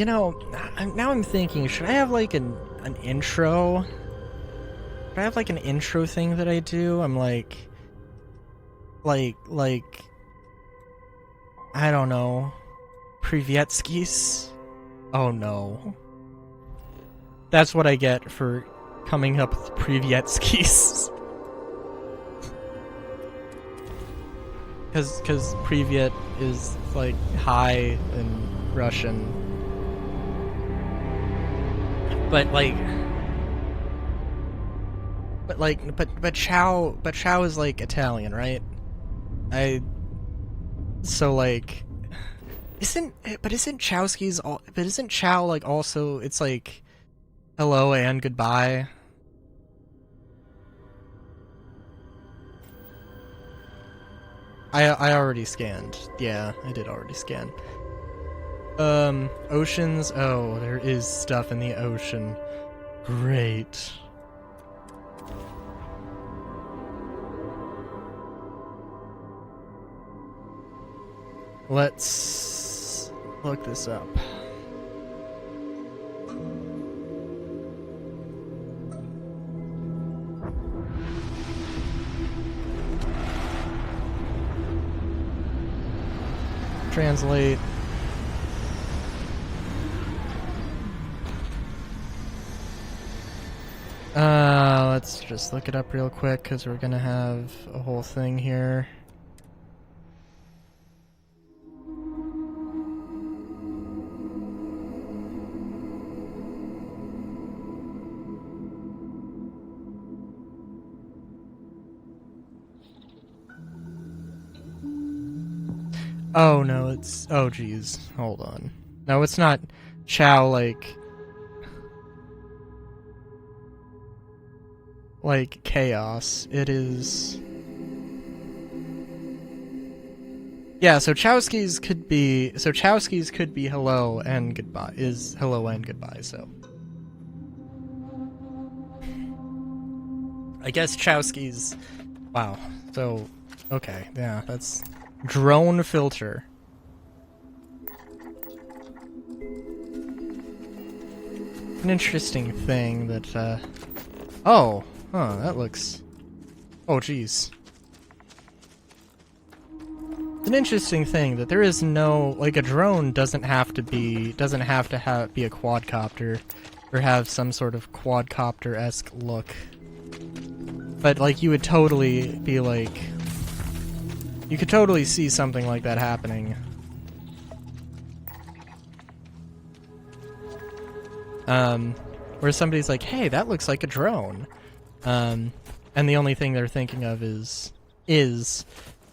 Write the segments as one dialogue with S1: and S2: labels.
S1: You know, now I'm thinking, should I have like an intro? Should I have like an intro thing that I do? I'm like, I don't know, Privyetskis? Oh no. That's what I get for coming up with Privyetskis. Cause Privyet is like hi in Russian. But Chow is like Italian, right? So like isn't Chowski's all, but isn't Chow like also, it's like hello and goodbye? I already scanned. Yeah, I did already scan. Oceans. Oh, there is stuff in the ocean. Great. Let's look this up. Translate. Let's just look it up real quick because we're gonna have a whole thing here. Oh no, it's, oh geez, hold on. No, it's not Chow like chaos. It is, yeah, so Chowski's could be hello and goodbye, is hello and goodbye, so I guess Chowski's, wow, so okay, yeah, that's drone filter. An interesting thing that, oh, huh, that looks, oh geez. It's an interesting thing that there is no, like, a drone doesn't have to be a quadcopter or have some sort of quadcopter-esque look. But, like, you would totally be like, you could totally see something like that happening. Where somebody's like, hey, that looks like a drone. And the only thing they're thinking of is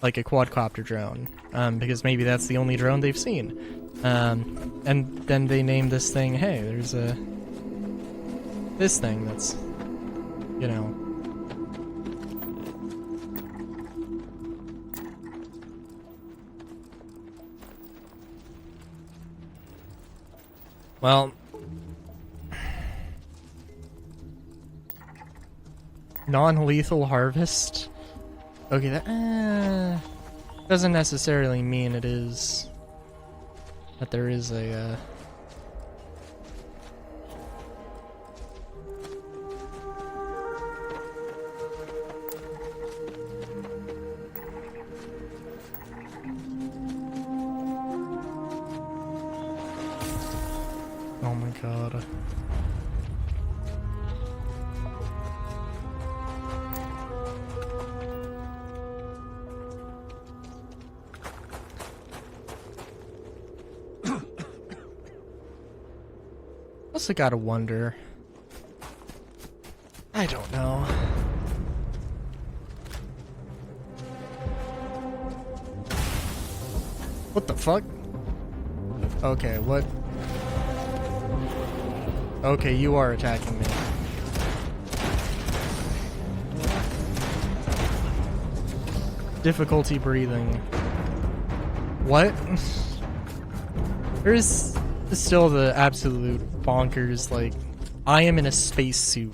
S1: like a quadcopter drone. Because maybe that's the only drone they've seen. And then they name this thing, hey, there's this thing that's, you know, well, non-lethal harvest? Okay, that doesn't necessarily mean it is that there is a oh my god. Also gotta wonder. I don't know. What the fuck? Okay, what? Okay, you are attacking me. Difficulty breathing. What? There's still the absolute bonkers, like, I am in a spacesuit.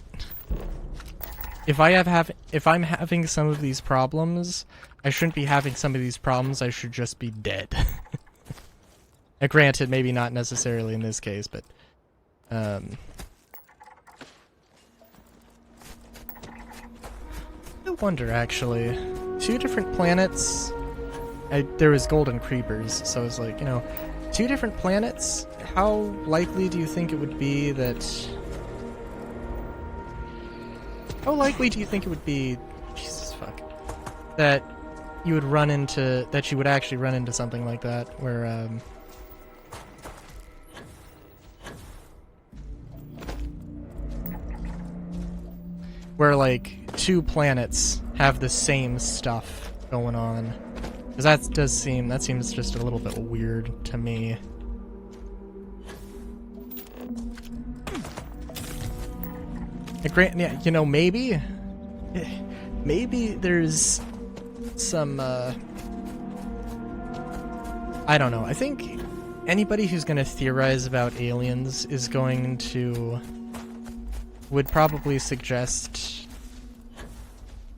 S1: If I'm having some of these problems, I shouldn't be having some of these problems, I should just be dead. Granted, maybe not necessarily in this case, but I wonder actually. 2 different planets. There was golden creepers, so I was like, you know, 2 different planets. How likely do you think it would be that? How likely do you think it would be? Jesus fuck. That you would run into. That you would actually run into something like that, where where like 2 planets have the same stuff going on. Because that seems just a little bit weird to me. Yeah, you know, maybe there's some, I don't know. I think anybody who's going to theorize about aliens would probably suggest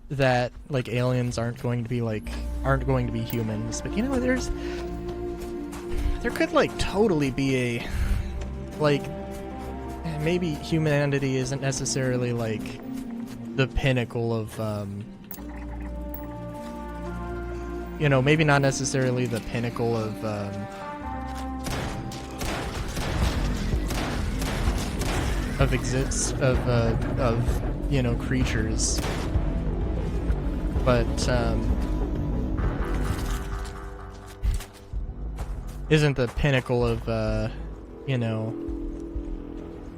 S1: that, like, aliens aren't going to be humans. But, you know, there could, like, totally be a, like, maybe humanity isn't necessarily, like, the pinnacle of, you know, maybe not necessarily the pinnacle of, you know, creatures. But, isn't the pinnacle of, you know,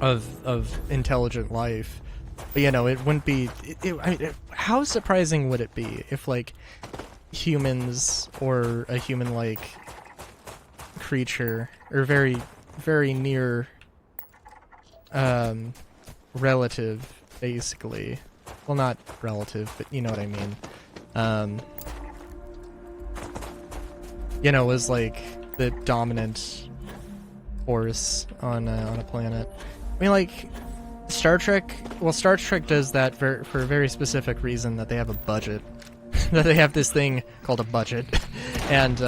S1: of intelligent life. But, you know, it wouldn't be... I mean, how surprising would it be if, like, humans or a human-like creature, or very, very near, relative, basically. Well, not relative, but you know what I mean. You know, was, like, the dominant force on a planet. I mean, like, Star Trek does that for a very specific reason, that they have a budget. That they have this thing called a budget. And,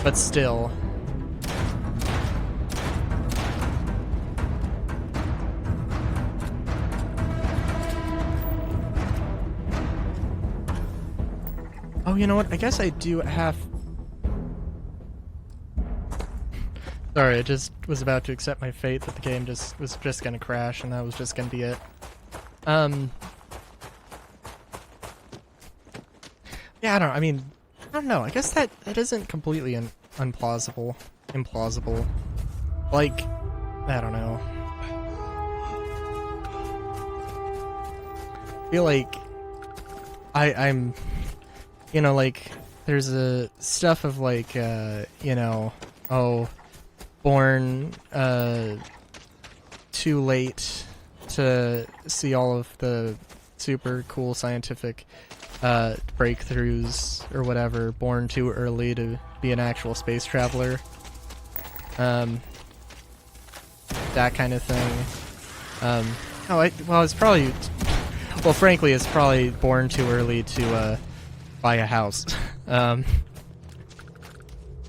S1: but still. Oh, you know what? I guess I do have... Sorry, I just was about to accept my fate that the game was just gonna crash, and that was just gonna be it. Yeah, I don't know. I mean, I don't know. I guess that isn't completely implausible. Like, I don't know. I feel like I'm, you know, like, there's a stuff of, like, you know, oh, born too late to see all of the super cool scientific breakthroughs or whatever, born too early to be an actual space traveler, that kind of thing. Well, frankly, it's probably born too early to buy a house.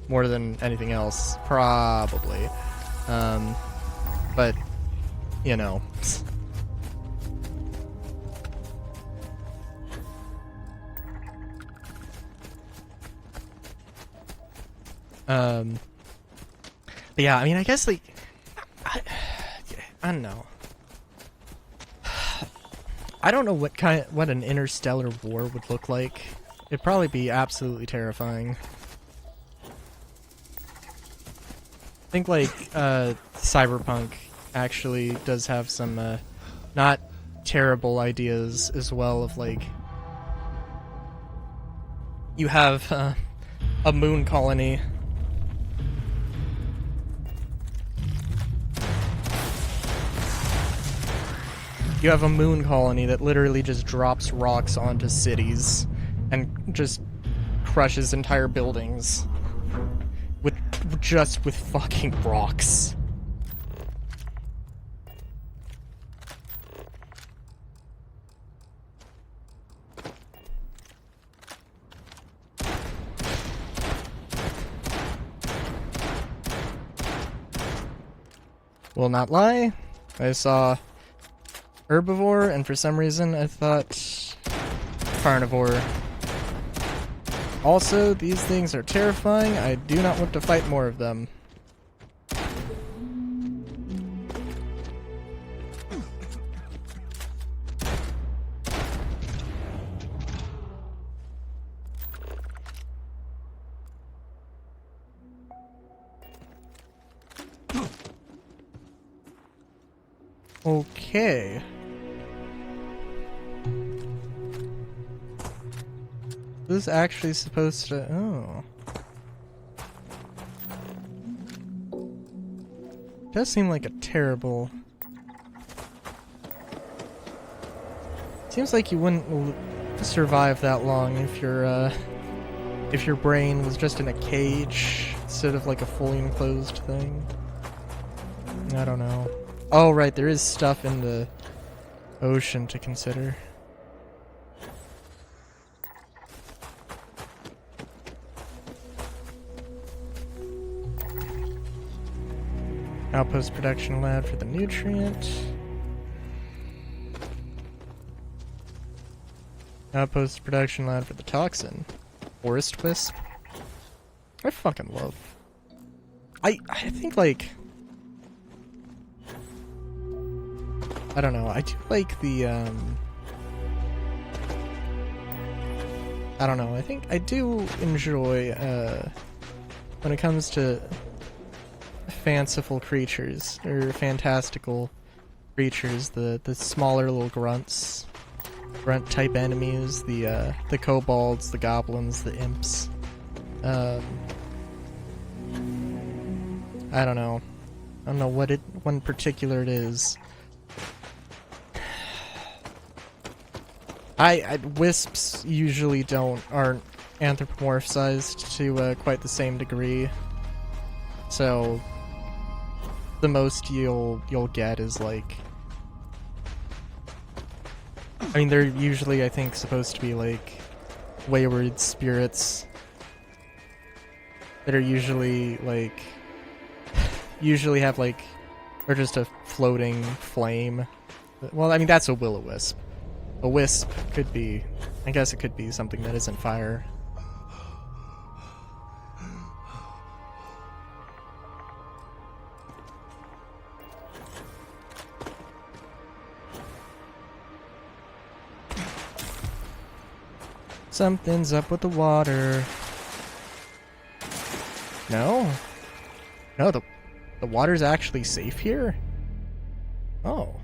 S1: More than anything else, probably. But, you know. But yeah, I mean, I guess, like, I don't know. I don't know what an interstellar war would look like. It'd probably be absolutely terrifying. I think, like, Cyberpunk actually does have some, not terrible ideas as well of, like, you have, a moon colony. You have a moon colony that literally just drops rocks onto cities and just crushes entire buildings with fucking rocks. Will not lie, I saw herbivore, and for some reason I thought carnivore. Also, these things are terrifying. I do not want to fight more of them. Okay. This is actually supposed to... Oh. Does seem like a terrible... Seems like you wouldn't survive that long if your brain was just in a cage instead of like a fully enclosed thing. I don't know. Oh, right, there is stuff in the ocean to consider. Outpost production lab for the nutrient. Outpost production lab for the toxin. Forest wisp. I fucking love. I think like... I don't know, I do like the, I don't know, I think I do enjoy, when it comes to fanciful creatures, or fantastical creatures, the smaller little grunt-type enemies, the kobolds, the goblins, the imps. I don't know. I don't know what one particular it is. Wisps usually aren't anthropomorphized to quite the same degree, so the most you'll get is like, I mean, they're usually, I think, supposed to be like wayward spirits that are usually like have like, or just a floating flame. Well, I mean, that's a will-o-wisp. A wisp could be, I guess it could be something that isn't fire. Something's up with the water. No? No, the water's actually safe here? Oh.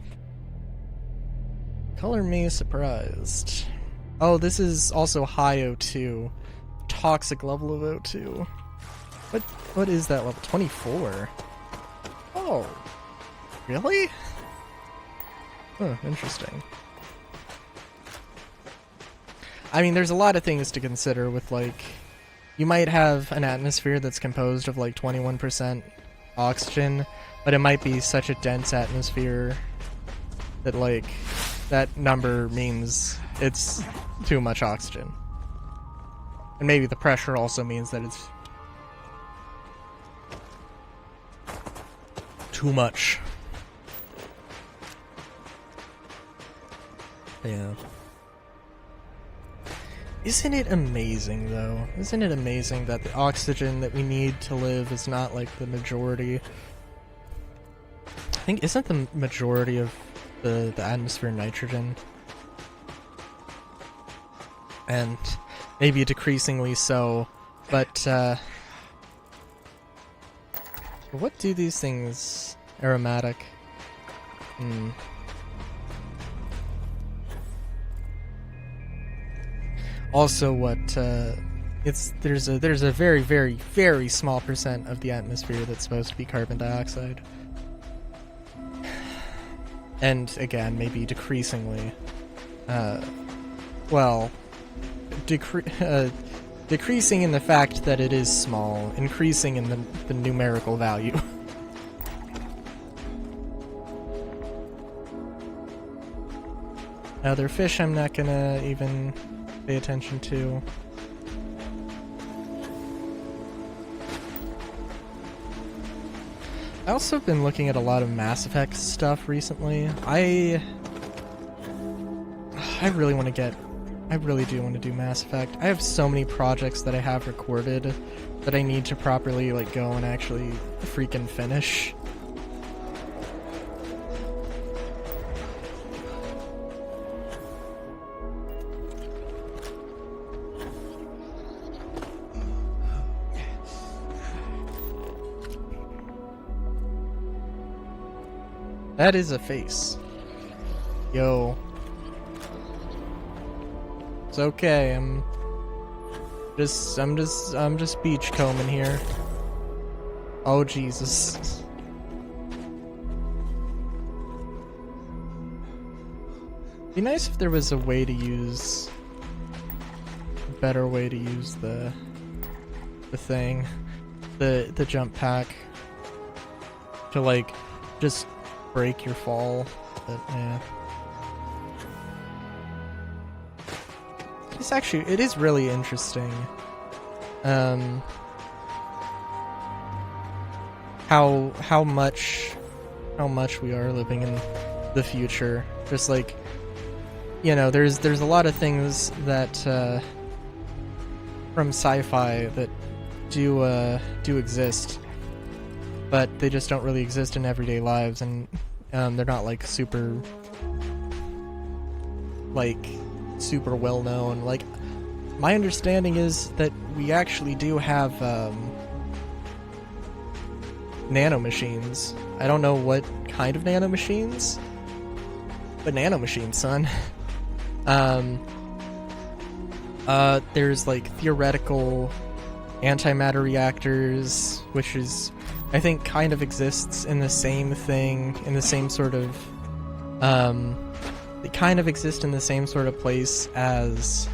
S1: Color me surprised. Oh, this is also high O2. Toxic level of O2. What is that level? 24? Oh. Really? Huh, interesting. I mean, there's a lot of things to consider with, like, you might have an atmosphere that's composed of, like, 21% oxygen, but it might be such a dense atmosphere that, like, that number means it's too much oxygen. And maybe the pressure also means that it's too much. Yeah. Isn't it amazing, though? Isn't it amazing that the oxygen that we need to live is not, like, the majority? I think, isn't the majority of the atmosphere nitrogen? And maybe decreasingly so, but, what do these things... aromatic? Also, what there's a very, very, very small percent of the atmosphere that's supposed to be carbon dioxide, and again, maybe decreasingly. Well, decreasing in the fact that it is small, increasing in the numerical value. Other fish I'm not gonna even pay attention to. I also have been looking at a lot of Mass Effect stuff recently. I really want to get... I really do want to do Mass Effect. I have so many projects that I have recorded that I need to properly, like, go and actually freaking finish. That is a face. Yo. It's okay, I'm just beachcombing here. Oh Jesus. Be nice if there was a way to use a better way to use the thing. The jump pack. To like just break your fall. But yeah. It's actually, it is really interesting. How much we are living in the future. Just like, you know, there's a lot of things that from sci-fi that do exist, but they just don't really exist in everyday lives, and they're not like super well known. Like, my understanding is that we actually do have nanomachines. I don't know what kind of nanomachines, but nanomachines, son. There's like theoretical antimatter reactors, which is, I think, kind of exists in the same thing, in the same sort of, they kind of exist in the same sort of place as,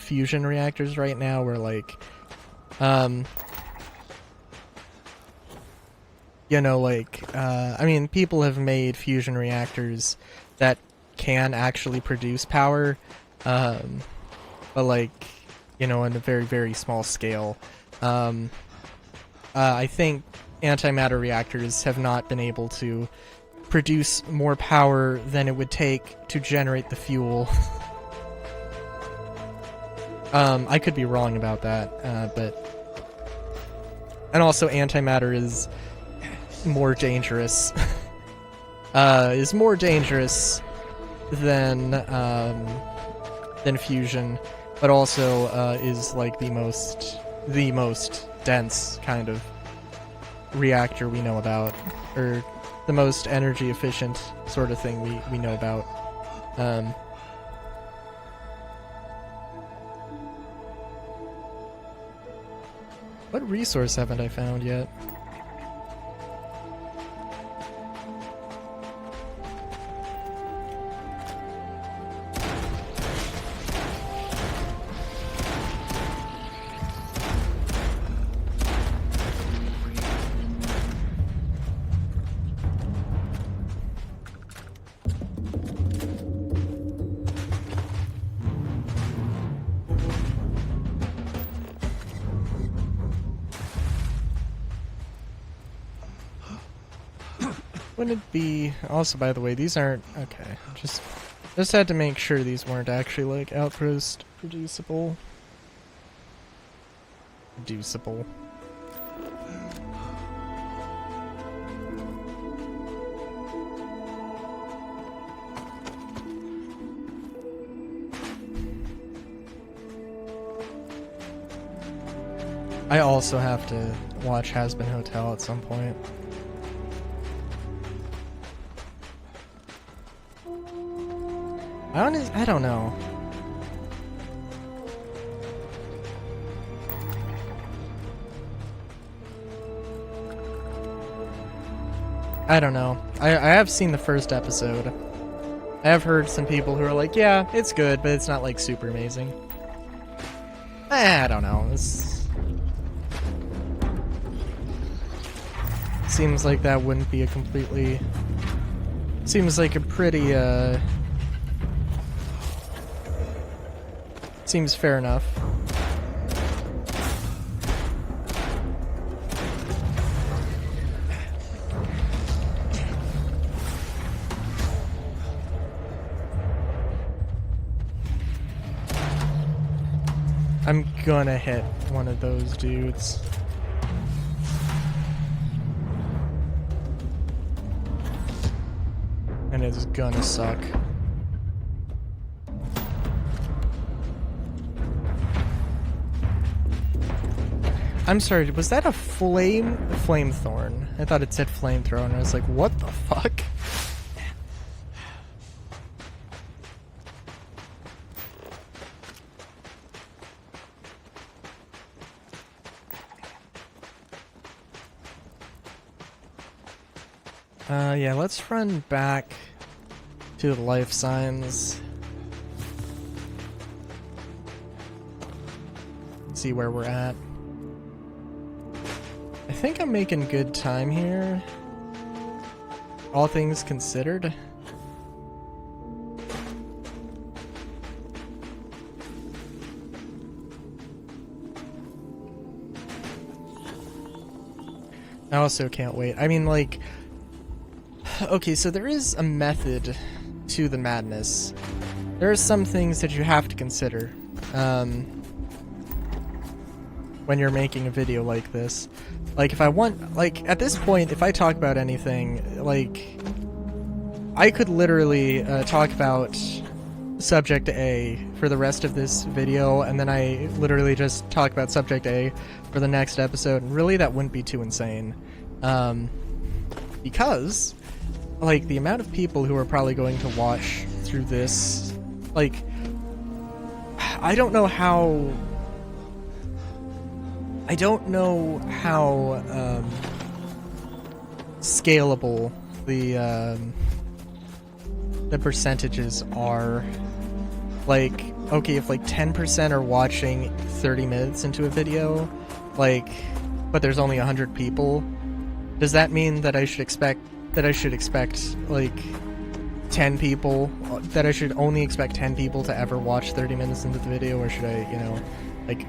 S1: fusion reactors right now, where like, you know, like, I mean, people have made fusion reactors that can actually produce power, but like, you know, on a very, very small scale. I think antimatter reactors have not been able to produce more power than it would take to generate the fuel. I could be wrong about that, but... And also antimatter is more dangerous. Is more dangerous than fusion, but also is like the most dense kind of reactor we know about, or the most energy efficient sort of thing we know about. What resource haven't I found yet? Wouldn't it be... Also, by the way, these aren't... Okay, just had to make sure these weren't actually, like, outpost producible. I also have to watch Has Been Hotel at some point. I don't know. I don't know. I have seen the first episode. I have heard some people who are like, yeah, it's good, but it's not like super amazing. I don't know. It's... Seems like that wouldn't be a completely... Seems like a pretty, Seems fair enough. I'm gonna hit one of those dudes. And it's gonna suck. I'm sorry, was that a flamethorn? I thought it said flamethrower, and I was like, what the fuck? Yeah, let's run back to the life signs. See where we're at. I think I'm making good time here, all things considered. I also can't wait. I mean, like, okay, so there is a method to the madness. There are some things that you have to consider when you're making a video like this. Like, if I want, like, at this point, if I talk about anything, like, I could literally talk about subject A for the rest of this video, and then I literally just talk about subject A for the next episode, and really that wouldn't be too insane. Because, like, the amount of people who are probably going to watch through this, like, I don't know how scalable the percentages are. Like, okay, if like 10% are watching 30 minutes into a video, like, but there's only 100 people, does that mean that I should expect like 10 people, that I should only expect 10 people to ever watch 30 minutes into the video, or should I, you know, like,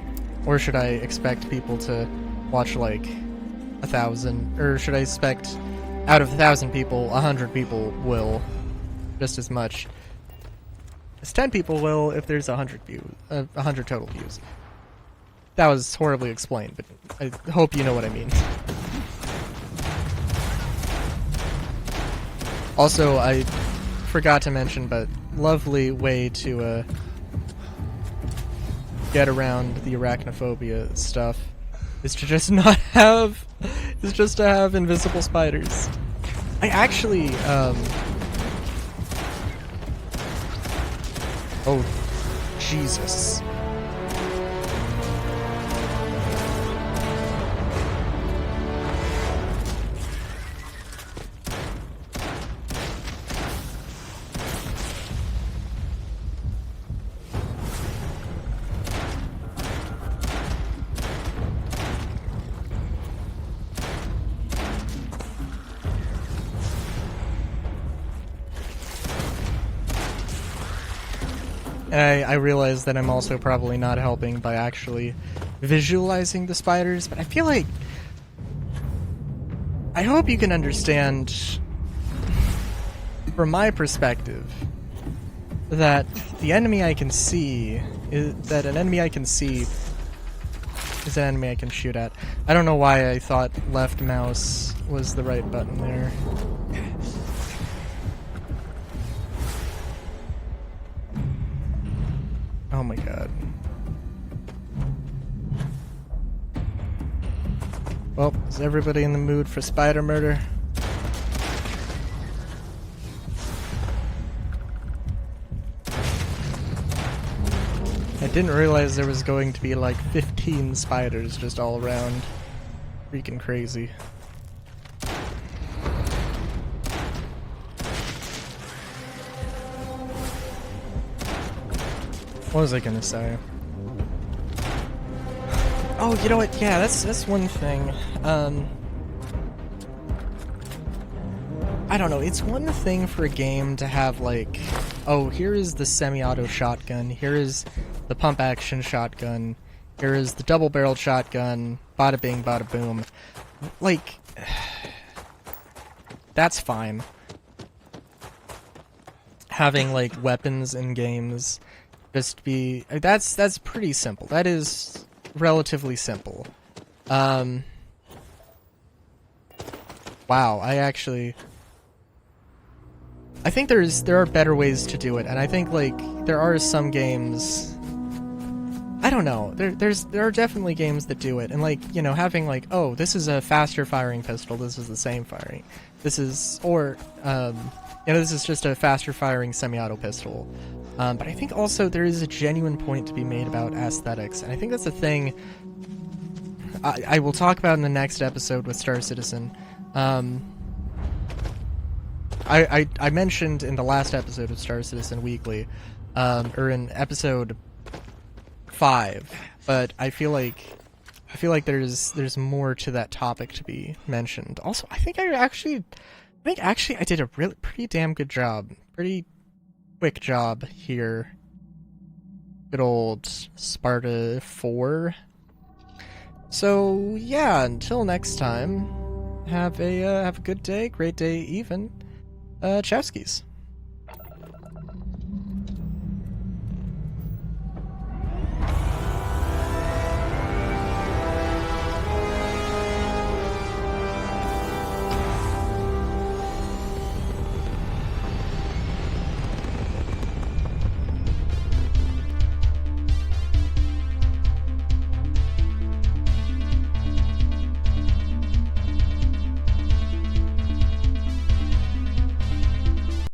S1: or should I expect people to watch like 1,000, or should I expect out of 1,000 people, 100 people will just as much as 10 people will if there's 100 views, 100 total views. That was horribly explained, but I hope you know what I mean. Also, I forgot to mention, but lovely way to get around the arachnophobia stuff is to just not have, is just to have invisible spiders. I actually, oh, Jesus. I realize that I'm also probably not helping by actually visualizing the spiders, but I feel like, I hope you can understand from my perspective that the enemy I can see is that an enemy I can see is an enemy I can shoot at. I don't know why I thought left mouse was the right button there. Oh my god. Well, is everybody in the mood for spider murder? I didn't realize there was going to be like 15 spiders just all around. Freaking crazy. What was I gonna say? Oh, you know what? Yeah, that's one thing. I don't know. It's one thing for a game to have like, oh, here is the semi-auto shotgun. Here is the pump action shotgun. Here is the double-barreled shotgun. Bada bing, bada boom. Like, that's fine. Having like weapons in games just be that's pretty simple. That is relatively simple. Wow, I think there are better ways to do it, and I think like there are some games. I don't know. There are definitely games that do it, and like, you know, having like, oh, this is a faster firing pistol. This is the same firing. This is, or you know, this is just a faster firing semi-auto pistol. But I think also there is a genuine point to be made about aesthetics, and I think that's a thing I will talk about in the next episode with Star Citizen. I mentioned in the last episode of Star Citizen Weekly, or in episode 5, but I feel like there's more to that topic to be mentioned. Also, I think actually I did a really pretty damn good job, pretty quick job here. Good old Sparta 4. So yeah, until next time, have a good day, great day even. Chowskis.